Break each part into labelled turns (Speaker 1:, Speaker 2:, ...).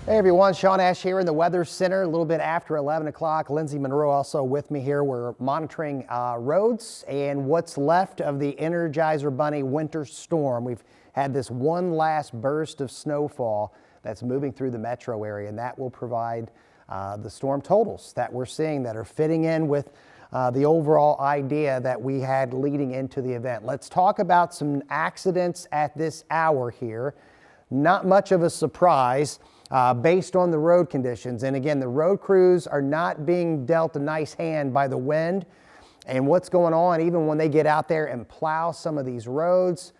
Speaker 1: Hey everyone, Sean Ash here in the Weather Center, a little bit after 11 o'clock. Lindsay Monroe also with me here. We're monitoring roads and what's left of the Energizer Bunny winter storm. We've had this one last burst of snowfall that's moving through the metro area, and that will provide the storm totals that we're seeing that are fitting in with the overall idea that we had leading into the event. Let's talk about some accidents at this hour here. Not much of a surprise. Based on the road conditions. And again, the road crews are not being dealt a nice hand by the wind and what's going on. Even when they get out there and plow some of these roads,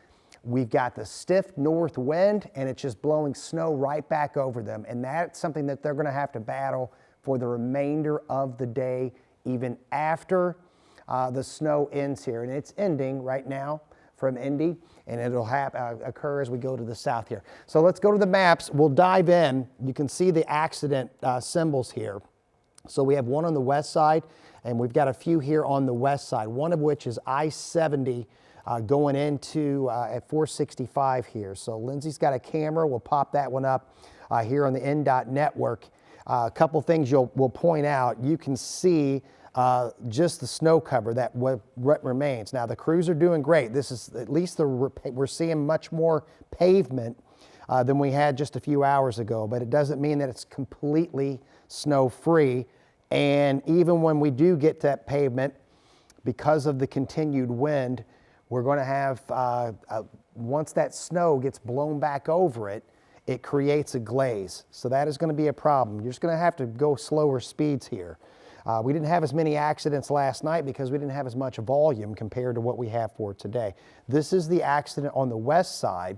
Speaker 1: we've got the stiff north wind and it's just blowing snow right back over them. And that's something that they're going to have to battle for the remainder of the day, even after the snow ends here. And it's ending right now from Indy, and it'll occur as we go to the south here. So let's go to the maps. We'll dive in. You can see the accident symbols here. So we have one on the west side, and we've got a few here on the west side, one of which is I-70 going into at 465 here. So Lindsay's got a camera. We'll pop that one up here on the NDOT network. A couple things we'll point out. You can see just the snow cover that what remains. Now the crews are doing great. This is at least we're seeing much more pavement than we had just a few hours ago, but it doesn't mean that it's completely snow free. And even when we do get that pavement, because of the continued wind, we're going to have once that snow gets blown back over it, it creates a glaze. So that is going to be a problem. You're just going to have to go slower speeds here. We didn't have as many accidents last night because we didn't have as much volume compared to what we have for today. This is the accident on the west side.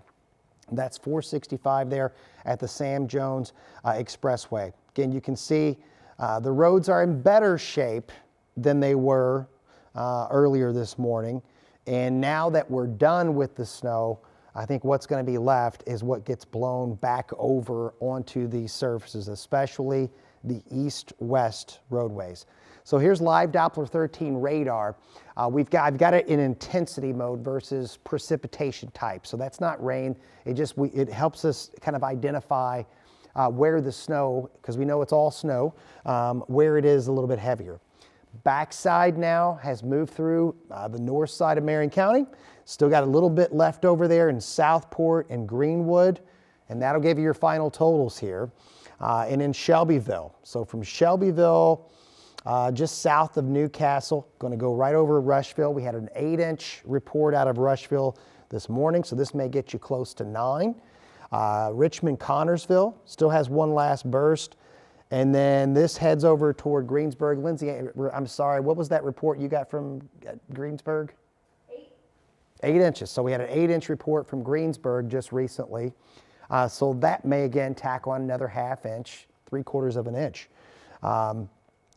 Speaker 1: That's 465 there at the Sam Jones Expressway. Again, you can see the roads are in better shape than they were earlier this morning. And now that we're done with the snow, I think what's going to be left is what gets blown back over onto these surfaces, especially the east-west roadways. So here's live Doppler 13 radar. I've got it in intensity mode versus precipitation type. So that's not rain. It helps us kind of identify where the snow, because we know it's all snow, where it is a little bit heavier. Backside now has moved through the north side of Marion County. Still got a little bit left over there in Southport and Greenwood, and that'll give you your final totals here. And in Shelbyville. So from Shelbyville, just south of Newcastle, going to go right over Rushville. We had an 8-inch report out of Rushville this morning, so this may get you close to 9. Richmond, Connorsville still has one last burst. And then this heads over toward Greensburg. Lindsay, I'm sorry, what was that report you got from Greensburg? 8 inches. So we had an 8-inch report from Greensburg just recently. So that may again tack on another ½ inch, 3/4 of an inch.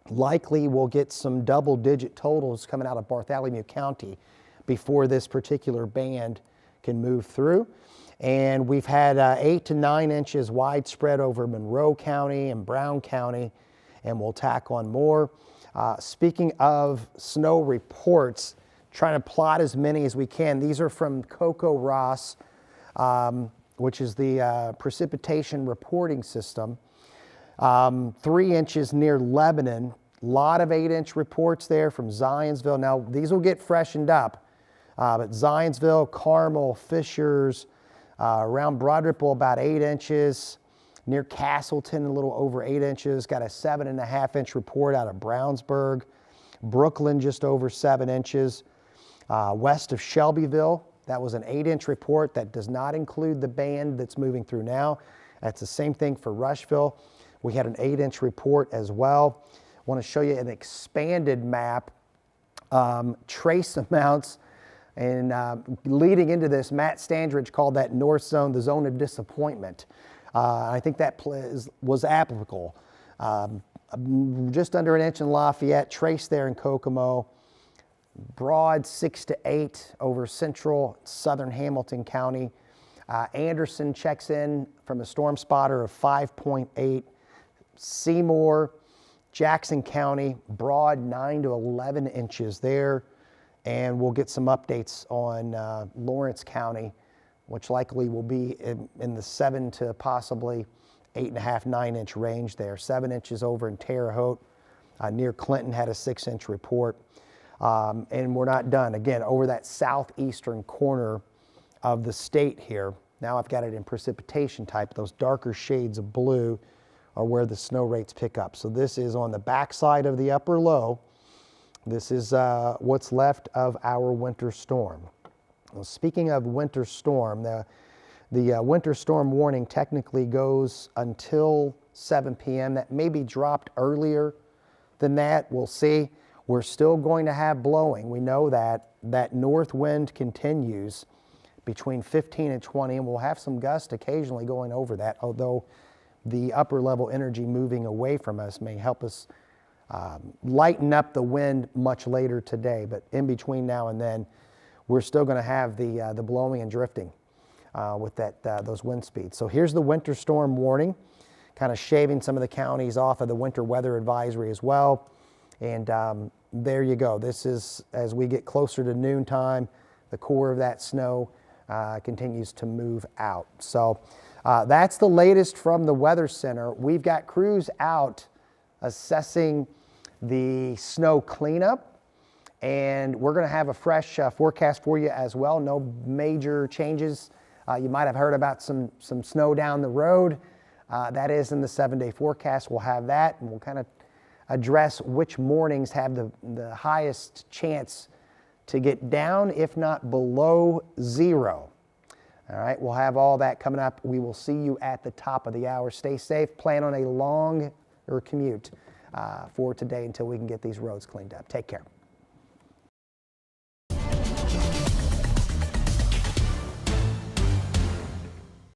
Speaker 1: Likely we'll get some double-digit totals coming out of Bartholomew County before this particular band can move through. And we've had 8 to 9 inches widespread over Monroe County and Brown County, and we'll tack on more. Speaking of snow reports, trying to plot as many as we can. These are from Coco Ross, which is the precipitation reporting system. 3 inches near Lebanon. A lot of 8-inch reports there from Zionsville. Now, these will get freshened up, but Zionsville, Carmel, Fishers, around Broad Ripple, about 8 inches. Near Castleton, a little over 8 inches. Got a 7.5-inch report out of Brownsburg. Brooklyn, just over 7 inches. West of Shelbyville, that was an 8-inch report. That does not include the band that's moving through now. That's the same thing for Rushville. We had an 8-inch report as well. I want to show you an expanded map, trace amounts. And leading into this, Matt Standridge called that north zone the zone of disappointment. I think that was applicable. Just under an inch in Lafayette, trace there in Kokomo. Broad 6 to 8 over central southern Hamilton County. Anderson checks in from a storm spotter of 5.8. Seymour, Jackson County, broad 9 to 11 inches there. And we'll get some updates on Lawrence County, which likely will be in the 7 to possibly 8.5, 9-inch range there. 7 inches over in Terre Haute. Near Clinton had a 6-inch report. And we're not done. Again, over that southeastern corner of the state here. Now I've got it in precipitation type. Those darker shades of blue are where the snow rates pick up. So this is on the backside of the upper low. This is what's left of our winter storm. Well, speaking of winter storm, the winter storm warning technically goes until 7 p.m. That may be dropped earlier than that. We'll see. We're still going to have blowing. We know that north wind continues between 15 and 20, and we'll have some gusts occasionally going over that, although the upper level energy moving away from us may help us lighten up the wind much later today. But in between now and then, we're still going to have the blowing and drifting with those wind speeds. So here's the winter storm warning, kind of shaving some of the counties off of the winter weather advisory as well. And there you go. This is, as we get closer to noontime, the core of that snow continues to move out. So that's the latest from the Weather Center. We've got crews out assessing the snow cleanup, and we're going to have a fresh forecast for you as well. No major changes. You might have heard about some snow down the road. That is in the 7-day forecast. We'll have that, and we'll kind of address which mornings have the highest chance to get down, if not below 0. All right, we'll have all that coming up. We will see you at the top of the hour. Stay safe. Plan on a longer commute for today until we can get these roads cleaned up. Take care.